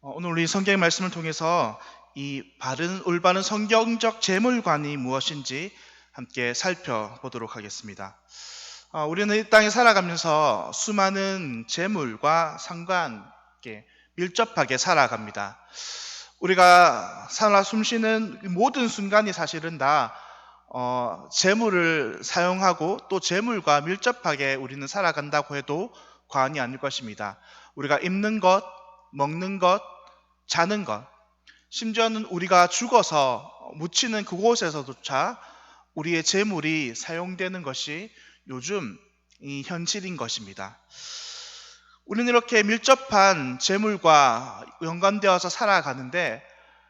오늘 우리 성경의 말씀을 통해서 이 올바른 성경적 재물관이 무엇인지 함께 살펴보도록 하겠습니다. 우리는 이 땅에 살아가면서 수많은 재물과 상관계 밀접하게 살아갑니다. 우리가 살아 숨쉬는 모든 순간이 사실은 다 재물을 사용하고 또 재물과 밀접하게 우리는 살아간다고 해도 과언이 아닐 것입니다. 우리가 입는 것, 먹는 것, 자는 것, 심지어는 우리가 죽어서 묻히는 그곳에서조차 우리의 재물이 사용되는 것이 요즘 이 현실인 것입니다. 우리는 이렇게 밀접한 재물과 연관되어서 살아가는데,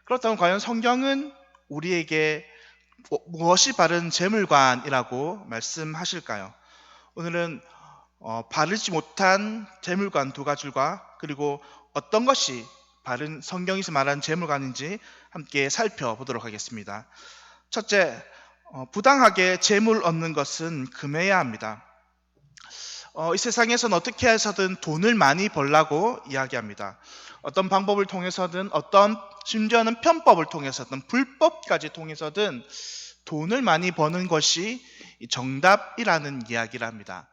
그렇다면 과연 성경은 우리에게 무엇이 바른 재물관이라고 말씀하실까요? 오늘은 바르지 못한 재물관 두 가지과 그리고 어떤 것이 바른 성경에서 말하는 재물관인지 함께 살펴보도록 하겠습니다. 첫째, 부당하게 재물 얻는 것은 금해야 합니다. 이 세상에서는 어떻게 해서든 돈을 많이 벌라고 이야기합니다. 어떤 방법을 통해서든 심지어는 편법을 통해서든 불법까지 통해서든 돈을 많이 버는 것이 정답이라는 이야기를 합니다.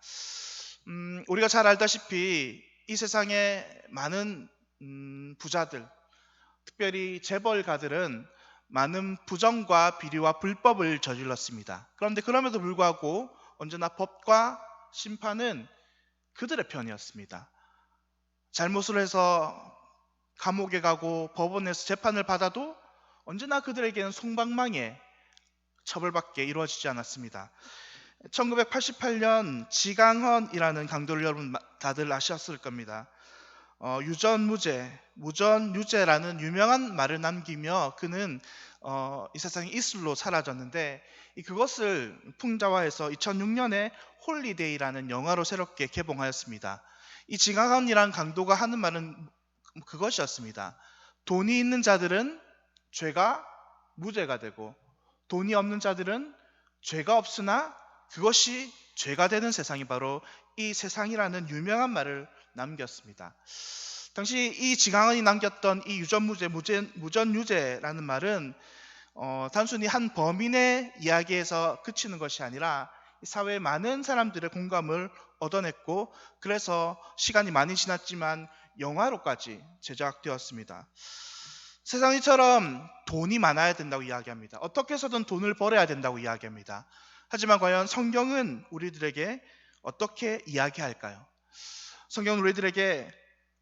우리가 잘 알다시피 이 세상에 많은 부자들, 특별히 재벌가들은 많은 부정과 비리와 불법을 저질렀습니다. 그런데 그럼에도 불구하고 언제나 법과 심판은 그들의 편이었습니다. 잘못을 해서 감옥에 가고 법원에서 재판을 받아도 언제나 그들에게는 솜방망이에 처벌밖에 이루어지지 않았습니다. 1988년 지강헌이라는 강도를 여러분 다들 아셨을 겁니다. 유전무죄, 무전유죄라는 유명한 말을 남기며 그는 이 세상에 이슬로 사라졌는데, 그것을 풍자화해서 2006년에 홀리데이라는 영화로 새롭게 개봉하였습니다. 이 지강헌이라는 강도가 하는 말은 그것이었습니다. 돈이 있는 자들은 죄가 무죄가 되고 돈이 없는 자들은 죄가 없으나 그것이 죄가 되는 세상이 바로 이 세상이라는 유명한 말을 남겼습니다. 당시 이 지강헌이 남겼던 이 무전유죄라는 말은 단순히 한 범인의 이야기에서 그치는 것이 아니라 사회의 많은 사람들의 공감을 얻어냈고, 그래서 시간이 많이 지났지만 영화로까지 제작되었습니다. 세상이처럼 돈이 많아야 된다고 이야기합니다. 어떻게 해서든 돈을 벌어야 된다고 이야기합니다. 하지만 과연 성경은 우리들에게 어떻게 이야기할까요? 성경은 우리들에게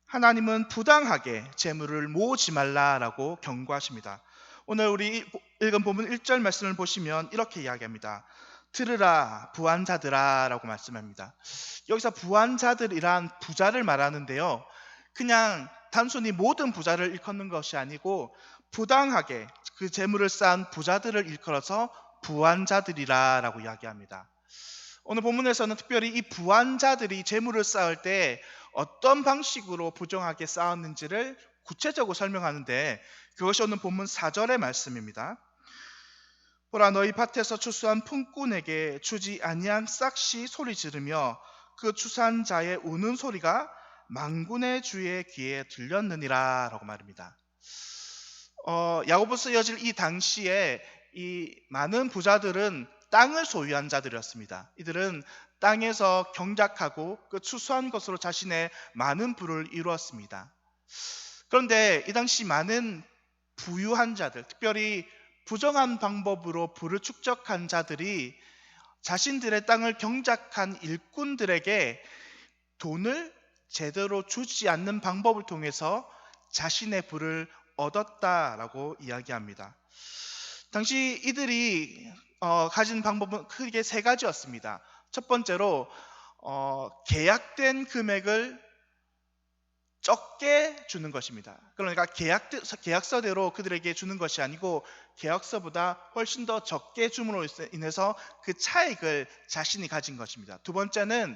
하나님은 부당하게 재물을 모으지 말라라고 경고하십니다. 오늘 우리 읽은 본문 1절 말씀을 보시면 이렇게 이야기합니다. 들으라 부한자들아 라고 말씀합니다. 여기서 부한자들이란 부자를 말하는데요, 그냥 단순히 모든 부자를 일컫는 것이 아니고 부당하게 그 재물을 쌓은 부자들을 일컬어서 부한자들이라 라고 이야기합니다. 오늘 본문에서는 특별히 이 부한자들이 재물을 쌓을 때 어떤 방식으로 부정하게 쌓았는지를 구체적으로 설명하는데, 그것이 오늘 본문 4절의 말씀입니다. 보라, 너희 밭에서 추수한 품꾼에게 주지 아니한 싹시 소리 지르며 그 추수한 자의 우는 소리가 만군의 주의 귀에 들렸느니라 라고 말합니다. 야고보서 이어질 이 당시에 이 많은 부자들은 땅을 소유한 자들이었습니다. 이들은 땅에서 경작하고 그 추수한 것으로 자신의 많은 부를 이루었습니다. 그런데 이 당시 많은 부유한 자들, 특별히 부정한 방법으로 부를 축적한 자들이 자신들의 땅을 경작한 일꾼들에게 돈을 제대로 주지 않는 방법을 통해서 자신의 부를 얻었다라고 이야기합니다. 당시 이들이 가진 방법은 크게 세 가지였습니다. 첫 번째로 계약된 금액을 적게 주는 것입니다. 그러니까 계약서대로 그들에게 주는 것이 아니고 계약서보다 훨씬 더 적게 줌으로 인해서 그 차익을 자신이 가진 것입니다. 두 번째는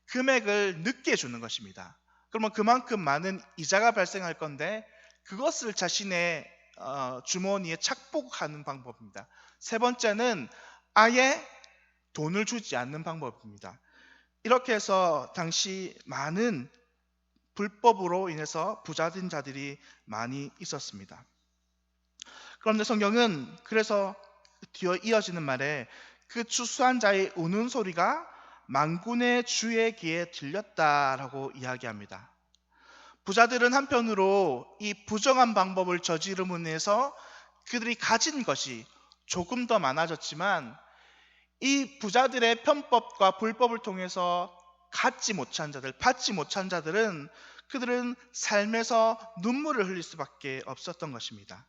금액을 늦게 주는 것입니다. 그러면 그만큼 많은 이자가 발생할 건데 그것을 자신의 주머니에 착복하는 방법입니다. 세 번째는 아예 돈을 주지 않는 방법입니다. 이렇게 해서 당시 많은 불법으로 인해서 부자된 자들이 많이 있었습니다. 그런데 성경은 그래서 뒤어 이어지는 말에 그 추수한 자의 우는 소리가 만군의 주의 귀에 들렸다라고 이야기합니다. 부자들은 한편으로 이 부정한 방법을 저지름으로 인해서 그들이 가진 것이 조금 더 많아졌지만, 이 부자들의 편법과 불법을 통해서 받지 못한 자들은 그들은 삶에서 눈물을 흘릴 수밖에 없었던 것입니다.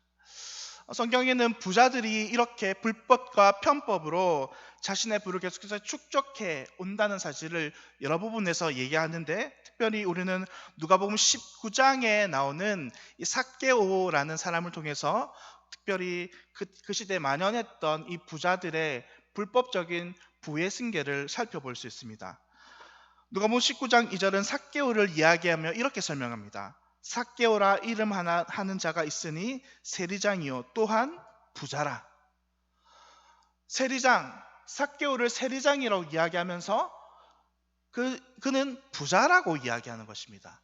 성경에는 부자들이 이렇게 불법과 편법으로 자신의 부를 계속해서 축적해 온다는 사실을 여러 부분에서 얘기하는데, 특별히 우리는 누가복음 19장에 나오는 이 삭개오라는 사람을 통해서 특별히 그 시대에 만연했던 이 부자들의 불법적인 부의 승계를 살펴볼 수 있습니다. 누가복음 19장 2절은 삭개오를 이야기하며 이렇게 설명합니다. 삭개오라 이름 하나 하는 자가 있으니 세리장이요 또한 부자라. 세리장, 삭개오를 세리장이라고 이야기하면서 그는 부자라고 이야기하는 것입니다.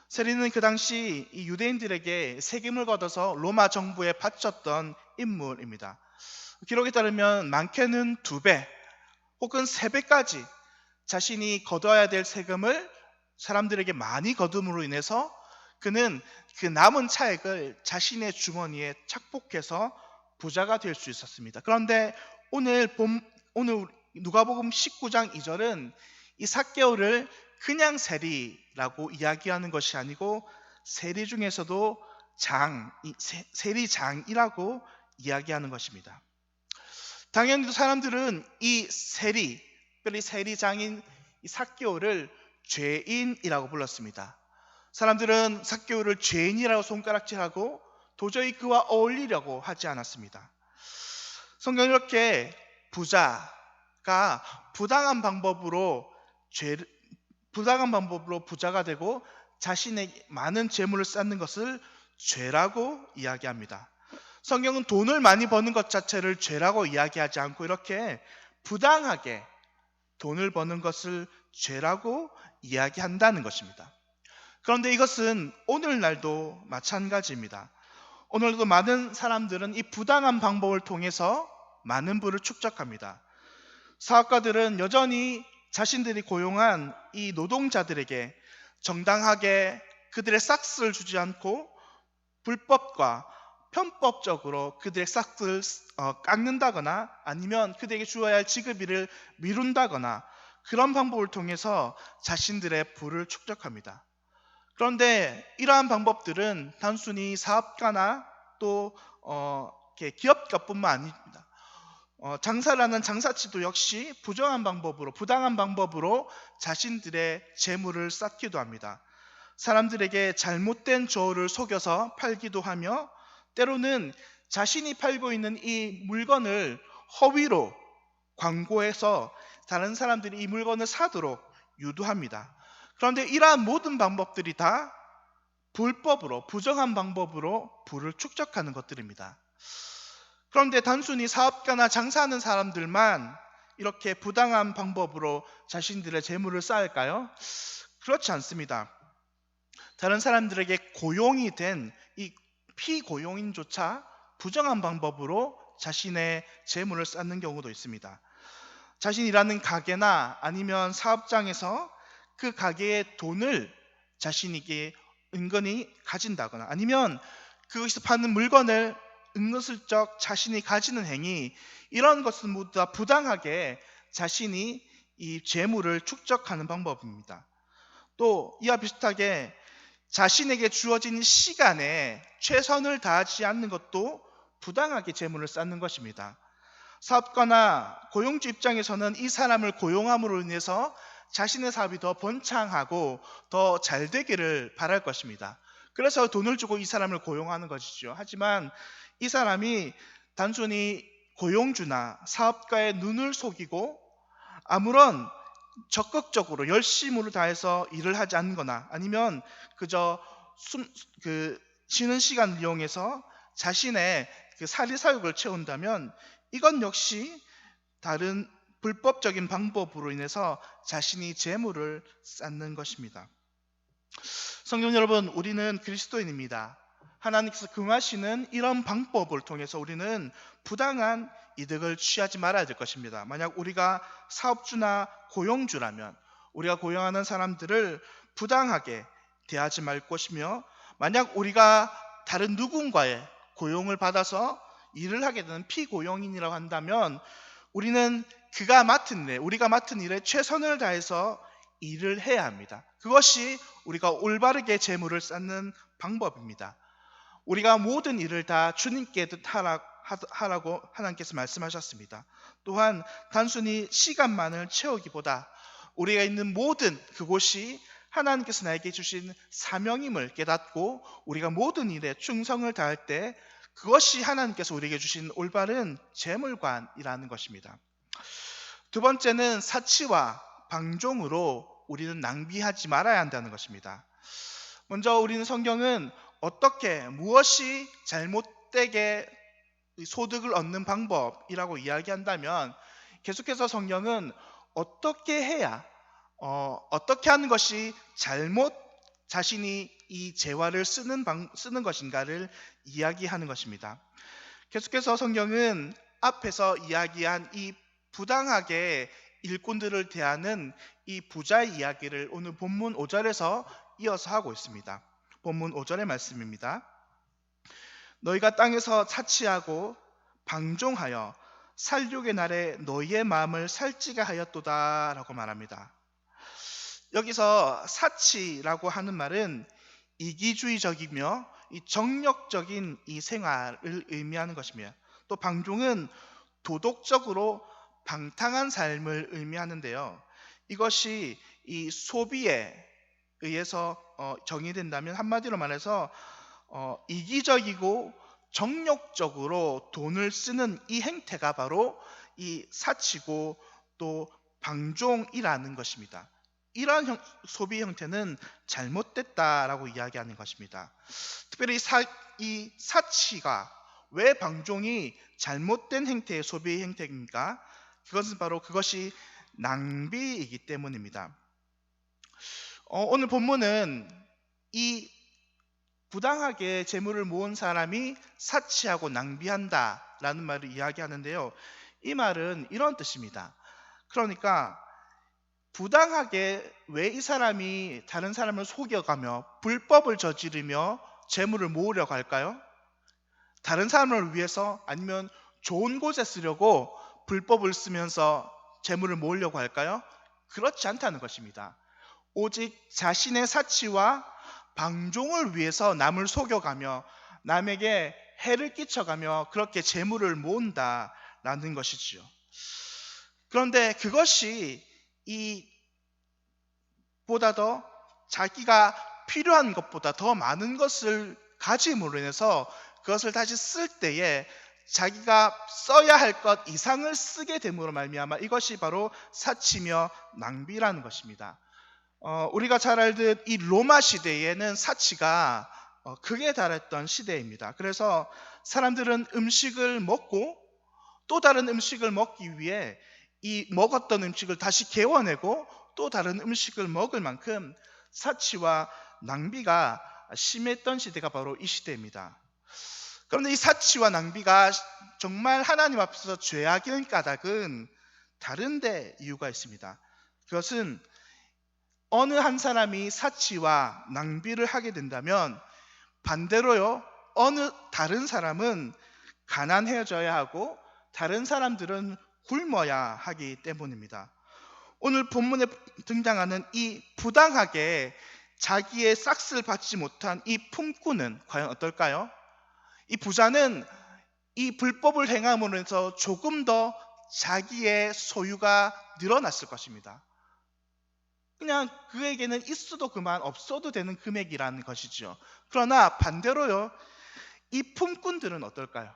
세리는 그 당시 이 유대인들에게 세금을 걷어서 로마 정부에 바쳤던 인물입니다. 기록에 따르면 많게는 2배 혹은 3배까지 자신이 거둬야 될 세금을 사람들에게 많이 거둠으로 인해서 그는 그 남은 차액을 자신의 주머니에 착복해서 부자가 될 수 있었습니다. 그런데 오늘 누가복음 19장 2절은 이 삭개오를 그냥 세리라고 이야기하는 것이 아니고 세리 중에서도 세리장이라고 이야기하는 것입니다. 당연히 사람들은 이 특별히 세리장인 이 삭개오를 죄인이라고 불렀습니다. 사람들은 삭개오를 죄인이라고 손가락질하고 도저히 그와 어울리려고 하지 않았습니다. 성경은 이렇게 부자가 부당한 방법으로 부자가 되고 자신의 많은 재물을 쌓는 것을 죄라고 이야기합니다. 성경은 돈을 많이 버는 것 자체를 죄라고 이야기하지 않고 이렇게 부당하게 돈을 버는 것을 죄라고 이야기한다는 것입니다. 그런데 이것은 오늘날도 마찬가지입니다. 오늘도 많은 사람들은 이 부당한 방법을 통해서 많은 부를 축적합니다. 사업가들은 여전히 자신들이 고용한 이 노동자들에게 정당하게 그들의 싹스를 주지 않고 불법과 편법적으로 그들의 싹스를 깎는다거나 아니면 그들에게 주어야 할 지급일을 미룬다거나 그런 방법을 통해서 자신들의 부를 축적합니다. 그런데 이러한 방법들은 단순히 사업가나 또 기업가뿐만 아닙니다. 장사를 하는 장사치도 역시 부당한 방법으로 자신들의 재물을 쌓기도 합니다. 사람들에게 잘못된 조언을 속여서 팔기도 하며 때로는 자신이 팔고 있는 이 물건을 허위로 광고해서 다른 사람들이 이 물건을 사도록 유도합니다. 그런데 이러한 모든 방법들이 다 부정한 방법으로 부를 축적하는 것들입니다. 그런데 단순히 사업가나 장사하는 사람들만 이렇게 부당한 방법으로 자신들의 재물을 쌓을까요? 그렇지 않습니다. 다른 사람들에게 고용이 된 이 피고용인조차 부정한 방법으로 자신의 재물을 쌓는 경우도 있습니다. 자신이 일하는 가게나 아니면 사업장에서 그 가게의 돈을 자신에게 은근히 가진다거나 아니면 그것에서 파는 물건을 은근슬쩍 자신이 가지는 행위, 이런 것은 모두 다 부당하게 자신이 이 재물을 축적하는 방법입니다. 또 이와 비슷하게 자신에게 주어진 시간에 최선을 다하지 않는 것도 부당하게 재물을 쌓는 것입니다. 사업가나 고용주 입장에서는 이 사람을 고용함으로 인해서 자신의 사업이 더 번창하고 더 잘 되기를 바랄 것입니다. 그래서 돈을 주고 이 사람을 고용하는 것이죠. 하지만 이 사람이 단순히 고용주나 사업가의 눈을 속이고 아무런 적극적으로 열심으로 다해서 일을 하지 않거나 아니면 그저 쉬는 시간을 이용해서 자신의 그 사리사욕을 채운다면 이건 역시 다른 불법적인 방법으로 인해서 자신이 재물을 쌓는 것입니다. 성도 여러분, 우리는 그리스도인입니다. 하나님께서 금하시는 이런 방법을 통해서 우리는 부당한 이득을 취하지 말아야 될 것입니다. 만약 우리가 사업주나 고용주라면 우리가 고용하는 사람들을 부당하게 대하지 말 것이며, 만약 우리가 다른 누군가의 고용을 받아서 일을 하게 되는 피고용인이라고 한다면 우리는 우리가 맡은 일에 최선을 다해서 일을 해야 합니다. 그것이 우리가 올바르게 재물을 쌓는 방법입니다. 우리가 모든 일을 다 주님께 하라고 하나님께서 말씀하셨습니다. 또한 단순히 시간만을 채우기보다 우리가 있는 모든 그곳이 하나님께서 나에게 주신 사명임을 깨닫고 우리가 모든 일에 충성을 다할 때 그것이 하나님께서 우리에게 주신 올바른 재물관이라는 것입니다. 두 번째는 사치와 방종으로 우리는 낭비하지 말아야 한다는 것입니다. 먼저 우리는 성경은 무엇이 잘못되게 소득을 얻는 방법이라고 이야기한다면 계속해서 성경은 어떻게 해야 어떻게 하는 것이 자신이 이 재화를 쓰는 것인가를 이야기하는 것입니다. 계속해서 성경은 앞에서 이야기한 이 부당하게 일꾼들을 대하는 이 부자의 이야기를 오늘 본문 5절에서 이어서 하고 있습니다. 본문 5절의 말씀입니다. 너희가 땅에서 사치하고 방종하여 살육의 날에 너희의 마음을 살찌게 하였도다 라고 말합니다. 여기서 사치라고 하는 말은 이기주의적이며 이 정력적인 이 생활을 의미하는 것이며, 또 방종은 도덕적으로 방탕한 삶을 의미하는데요. 이것이 이 소비에 의해서 정의된다면 한마디로 말해서 이기적이고 정력적으로 돈을 쓰는 이 행태가 바로 이 사치고 또 방종이라는 것입니다. 이러한 소비 형태는 잘못됐다라고 이야기하는 것입니다. 특별히 이 사치가 왜 방종이 잘못된 행태의 소비 행태입니까? 그것이 낭비이기 때문입니다. 오늘 본문은 이 부당하게 재물을 모은 사람이 사치하고 낭비한다라는 말을 이야기하는데요. 이 말은 이런 뜻입니다. 그러니까 부당하게 왜 이 사람이 다른 사람을 속여가며 불법을 저지르며 재물을 모으려고 할까요? 다른 사람을 위해서, 아니면 좋은 곳에 쓰려고 불법을 쓰면서 재물을 모으려고 할까요? 그렇지 않다는 것입니다. 오직 자신의 사치와 방종을 위해서 남을 속여가며 남에게 해를 끼쳐가며 그렇게 재물을 모은다라는 것이지요. 그런데 그것이 보다 더 자기가 필요한 것보다 더 많은 것을 가짐으로 인해서 그것을 다시 쓸 때에 자기가 써야 할 것 이상을 쓰게 됨으로 말미암아 이것이 바로 사치며 낭비라는 것입니다. 우리가 잘 알듯 이 로마 시대에는 사치가 극에 달했던 시대입니다. 그래서 사람들은 음식을 먹고 또 다른 음식을 먹기 위해 이 먹었던 음식을 다시 개워내고 또 다른 음식을 먹을 만큼 사치와 낭비가 심했던 시대가 바로 이 시대입니다. 그런데 이 사치와 낭비가 정말 하나님 앞에서 죄악인 까닭은 다른 데 이유가 있습니다. 그것은 어느 한 사람이 사치와 낭비를 하게 된다면 반대로요, 어느 다른 사람은 가난해져야 하고 다른 사람들은 굶어야 하기 때문입니다. 오늘 본문에 등장하는 이 부당하게 자기의 싹스를 받지 못한 이 품꾼은 과연 어떨까요? 이 부자는 이 불법을 행함으로 해서 조금 더 자기의 소유가 늘어났을 것입니다. 그냥 그에게는 있어도 그만 없어도 되는 금액이라는 것이죠. 그러나 반대로요, 이 품꾼들은 어떨까요?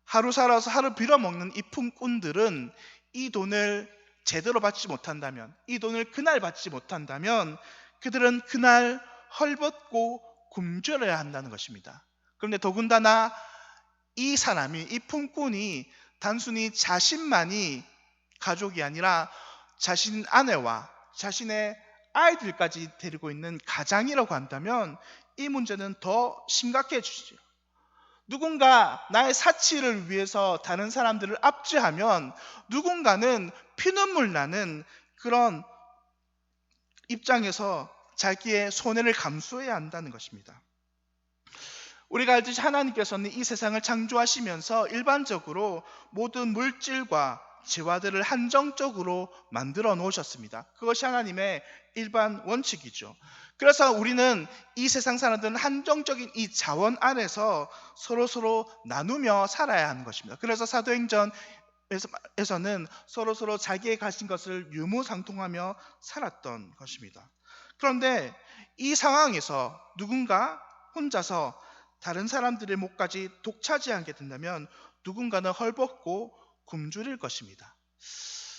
하루 살아서 하루 빌어먹는 이 품꾼들은 이 돈을 제대로 받지 못한다면, 이 돈을 그날 받지 못한다면 그들은 그날 헐벗고 굶주려야 한다는 것입니다. 그런데 더군다나 이 품꾼이 단순히 자신만이 가족이 아니라 자신 아내와 자신의 아이들까지 데리고 있는 가장이라고 한다면 이 문제는 더 심각해지죠. 누군가 나의 사치를 위해서 다른 사람들을 압제하면 누군가는 피눈물 나는 그런 입장에서 자기의 손해를 감수해야 한다는 것입니다. 우리가 알듯이 하나님께서는 이 세상을 창조하시면서 일반적으로 모든 물질과 재화들을 한정적으로 만들어 놓으셨습니다. 그것이 하나님의 일반 원칙이죠. 그래서 우리는 이 세상 사람들은 한정적인 이 자원 안에서 서로 나누며 살아야 하는 것입니다. 그래서 사도행전에서는 서로 자기의 가진 것을 유무상통하며 살았던 것입니다. 그런데 이 상황에서 누군가 혼자서 다른 사람들의 목까지 독차지하게 된다면 누군가는 헐벗고 굶주릴 것입니다.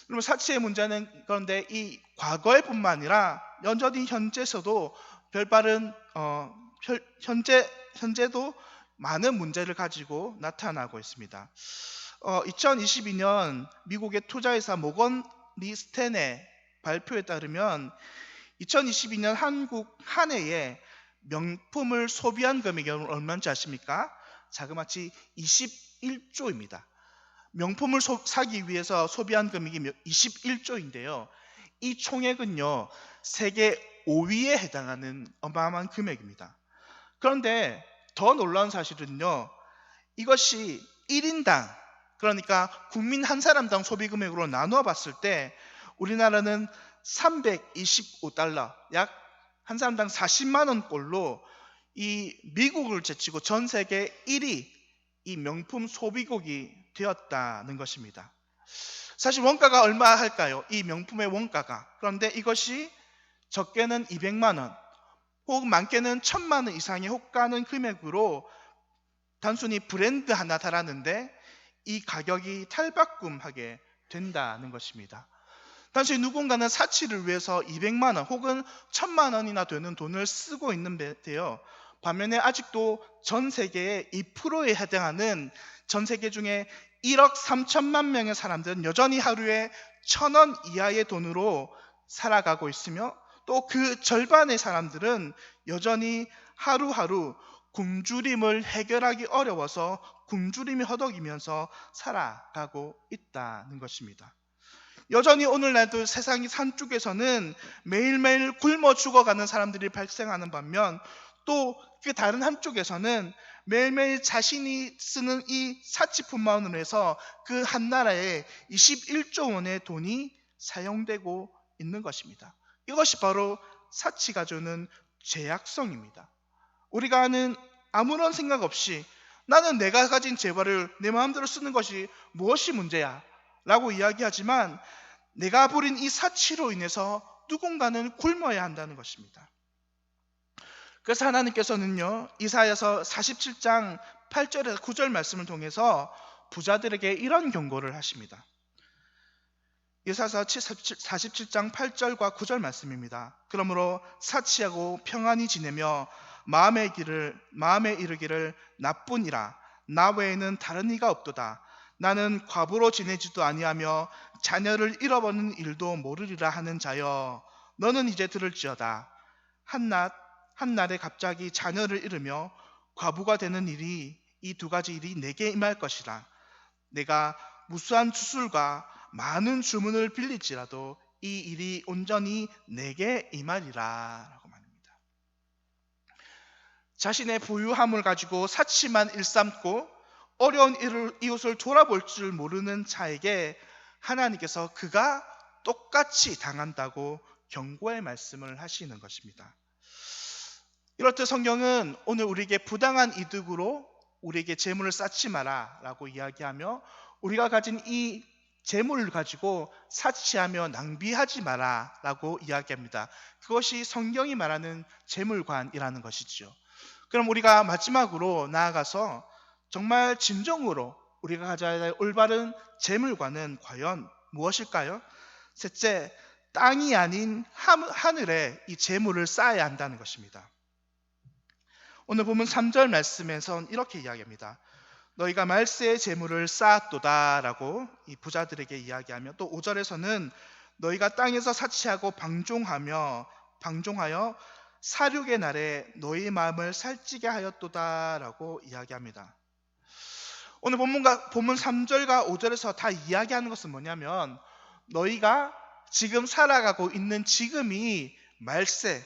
그러면 사치의 문제는 그런데 이 과거의 뿐만 아니라 여전히 현재에서도 별다른 현재도 많은 문제를 가지고 나타나고 있습니다. 2022년 미국의 투자회사 모건 리스텐의 발표에 따르면 2022년 한국 한 해에 명품을 소비한 금액이 얼마인지 아십니까? 자그마치 21조입니다. 명품을 사기 위해서 소비한 금액이 21조인데요. 이 총액은요, 세계 5위에 해당하는 어마어마한 금액입니다. 그런데 더 놀라운 사실은요, 이것이 1인당, 그러니까 국민 한 사람당 소비 금액으로 나누어 봤을 때 우리나라는 325달러, 약 한 사람당 40만 원꼴로 이 미국을 제치고 전 세계 1위 이 명품 소비국이 되었다는 것입니다. 사실 원가가 얼마 할까요? 이 명품의 원가가. 그런데 이것이 적게는 200만 원, 혹은 많게는 1000만 원 이상의 호가는 금액으로 단순히 브랜드 하나 달았는데 이 가격이 탈바꿈하게 된다는 것입니다. 단순히 누군가는 사치를 위해서 200만 원 혹은 1000만 원이나 되는 돈을 쓰고 있는데요. 반면에 아직도 전 세계의 2%에 해당하는 전 세계 중에 1억 3천만 명의 사람들은 여전히 하루에 1000원 이하의 돈으로 살아가고 있으며 또 그 절반의 사람들은 여전히 하루하루 굶주림을 해결하기 어려워서 굶주림이 허덕이면서 살아가고 있다는 것입니다. 여전히 오늘날도 세상의 한쪽에서는 매일매일 굶어 죽어가는 사람들이 발생하는 반면 또 그 다른 한쪽에서는 매일매일 자신이 쓰는 이 사치품만으로 해서 그 한 나라에 21조 원의 돈이 사용되고 있는 것입니다. 이것이 바로 사치가 주는 죄악성입니다. 우리가 아는 아무런 생각 없이 나는 내가 가진 재화를 내 마음대로 쓰는 것이 무엇이 문제야? 라고 이야기하지만 내가 부린 이 사치로 인해서 누군가는 굶어야 한다는 것입니다. 그래서 하나님께서는요, 이사야서 47장 8절에서 9절 말씀을 통해서 부자들에게 이런 경고를 하십니다. 이사야서 47장 8절과 9절 말씀입니다. 그러므로 사치하고 평안히 지내며 마음에 이르기를 나뿐이라 나 외에는 다른 이가 없도다. 나는 과부로 지내지도 아니하며 자녀를 잃어버리는 일도 모르리라 하는 자여, 너는 이제 들을지어다. 한날에 갑자기 자녀를 잃으며 과부가 되는 일이, 이 두 가지 일이 내게 임할 것이라. 내가 무수한 주술과 많은 주문을 빌릴지라도 이 일이 온전히 내게 임하리라 라고 말합니다. 자신의 부유함을 가지고 사치만 일삼고 어려운 이웃을 돌아볼 줄 모르는 자에게 하나님께서 그가 똑같이 당한다고 경고의 말씀을 하시는 것입니다. 이렇듯 성경은 오늘 우리에게 부당한 이득으로 우리에게 재물을 쌓지 마라 라고 이야기하며 우리가 가진 이 재물을 가지고 사치하며 낭비하지 마라 라고 이야기합니다. 그것이 성경이 말하는 재물관이라는 것이죠. 그럼 우리가 마지막으로 나아가서 정말 진정으로 우리가 가져야 할 올바른 재물관은 과연 무엇일까요? 셋째, 땅이 아닌 하늘에 이 재물을 쌓아야 한다는 것입니다. 오늘 보면 3절 말씀에선 이렇게 이야기합니다. 너희가 말세의 재물을 쌓았도다 라고 이 부자들에게 이야기하며 또 5절에서는 너희가 땅에서 사치하고 방종하며 방종하여 사륙의 날에 너희 마음을 살찌게 하였도다라고 이야기합니다. 오늘 본문 3절과 5절에서 다 이야기하는 것은 뭐냐면 너희가 지금 살아가고 있는 지금이 말세,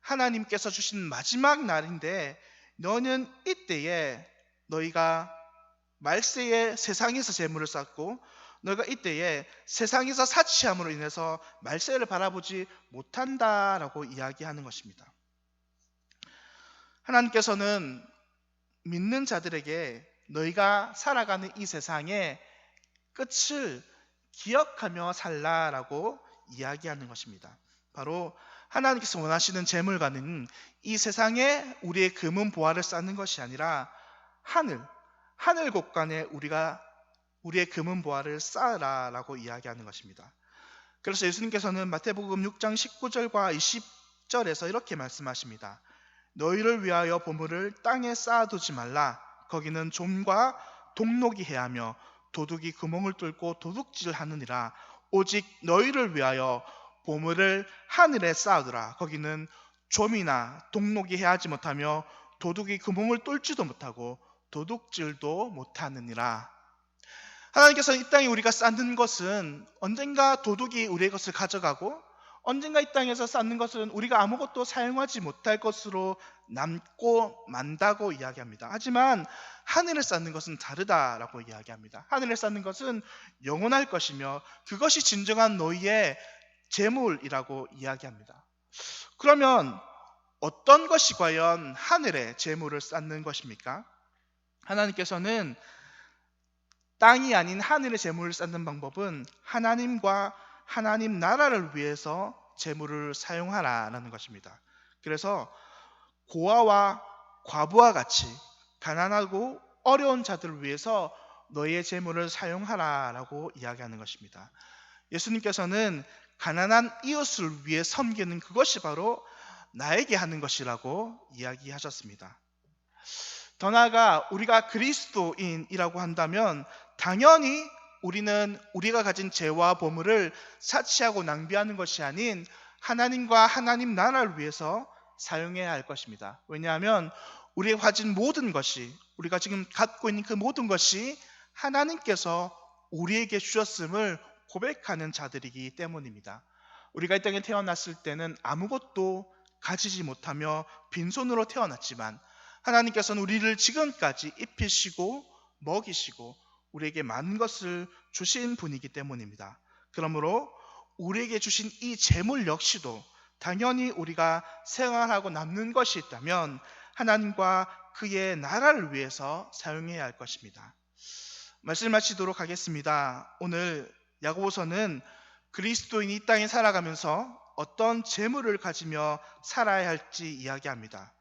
하나님께서 주신 마지막 날인데 너는 이때에 너희가 말세에 세상에서 재물을 쌓고 너희가 이때에 세상에서 사치함으로 인해서 말세를 바라보지 못한다라고 이야기하는 것입니다. 하나님께서는 믿는 자들에게 너희가 살아가는 이 세상의 끝을 기억하며 살라라고 이야기하는 것입니다. 바로 하나님께서 원하시는 재물과는 이 세상에 우리의 금은 보화를 쌓는 것이 아니라 하늘 곳간에 우리의 금은 보화를 쌓으라라고 이야기하는 것입니다. 그래서 예수님께서는 마태복음 6장 19절과 20절에서 이렇게 말씀하십니다. 너희를 위하여 보물을 땅에 쌓아두지 말라. 거기는 좀과 동록이 해하며 도둑이 구멍을 뚫고 도둑질하느니라. 오직 너희를 위하여 보물을 하늘에 쌓아두라. 거기는 좀이나 동록이 해하지 못하며 도둑이 구멍을 뚫지도 못하고 도둑질도 못하느니라. 하나님께서는 이 땅에 우리가 쌓는 것은 언젠가 도둑이 우리의 것을 가져가고 언젠가 이 땅에서 쌓는 것은 우리가 아무것도 사용하지 못할 것으로 남고 만다고 이야기합니다. 하지만 하늘에 쌓는 것은 다르다라고 이야기합니다. 하늘에 쌓는 것은 영원할 것이며 그것이 진정한 너희의 재물이라고 이야기합니다. 그러면 어떤 것이 과연 하늘에 재물을 쌓는 것입니까? 하나님께서는 땅이 아닌 하늘의 재물을 쌓는 방법은 하나님과 하나님 나라를 위해서 재물을 사용하라라는 것입니다. 그래서 고아와 과부와 같이 가난하고 어려운 자들을 위해서 너희의 재물을 사용하라라고 이야기하는 것입니다. 예수님께서는 가난한 이웃을 위해 섬기는 그것이 바로 나에게 하는 것이라고 이야기하셨습니다. 더 나아가 우리가 그리스도인이라고 한다면 당연히 우리는 우리가 가진 재와 보물을 사치하고 낭비하는 것이 아닌 하나님과 하나님 나라를 위해서 사용해야 할 것입니다. 왜냐하면 우리가 가진 모든 것이, 우리가 지금 갖고 있는 그 모든 것이 하나님께서 우리에게 주셨음을 고백하는 자들이기 때문입니다. 우리가 이 땅에 태어났을 때는 아무것도 가지지 못하며 빈손으로 태어났지만 하나님께서는 우리를 지금까지 입히시고 먹이시고 우리에게 많은 것을 주신 분이기 때문입니다. 그러므로 우리에게 주신 이 재물 역시도 당연히 우리가 생활하고 남는 것이 있다면 하나님과 그의 나라를 위해서 사용해야 할 것입니다. 말씀 마치도록 하겠습니다. 오늘 야고보서는 그리스도인이 이 땅에 살아가면서 어떤 재물을 가지며 살아야 할지 이야기합니다.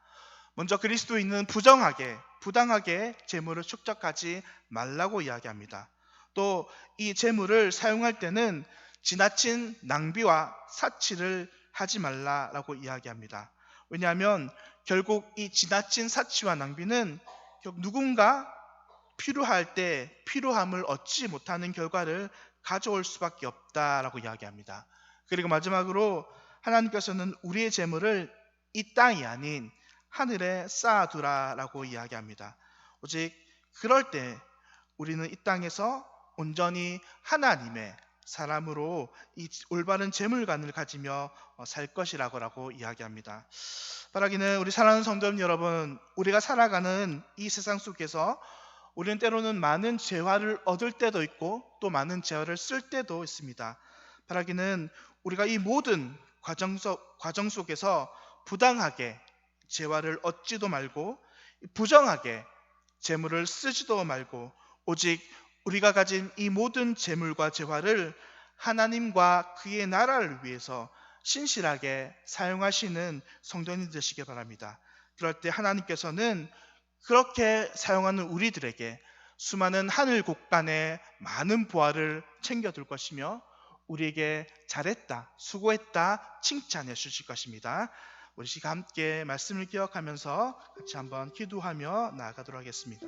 먼저 그리스도인은 부당하게 재물을 축적하지 말라고 이야기합니다. 또 이 재물을 사용할 때는 지나친 낭비와 사치를 하지 말라라고 이야기합니다. 왜냐하면 결국 이 지나친 사치와 낭비는 누군가 필요할 때 필요함을 얻지 못하는 결과를 가져올 수밖에 없다라고 이야기합니다. 그리고 마지막으로 하나님께서는 우리의 재물을 이 땅이 아닌 하늘에 쌓아두라라고 이야기합니다. 오직 그럴 때 우리는 이 땅에서 온전히 하나님의 사람으로 이 올바른 재물관을 가지며 살 것이라고 이야기합니다. 바라기는 우리 사랑하는 성도님 여러분, 우리가 살아가는 이 세상 속에서 우리는 때로는 많은 재화를 얻을 때도 있고 또 많은 재화를 쓸 때도 있습니다. 바라기는 우리가 이 모든 과정 속에서 부당하게 재화를 얻지도 말고 부정하게 재물을 쓰지도 말고 오직 우리가 가진 이 모든 재물과 재화를 하나님과 그의 나라를 위해서 신실하게 사용하시는 성도님 되시기 바랍니다. 그럴 때 하나님께서는 그렇게 사용하는 우리들에게 수많은 하늘 곳간에 많은 보화를 챙겨둘 것이며 우리에게 잘했다, 수고했다 칭찬해 주실 것입니다. 우리 시간 함께 말씀을 기억하면서 같이 한번 기도하며 나아가도록 하겠습니다.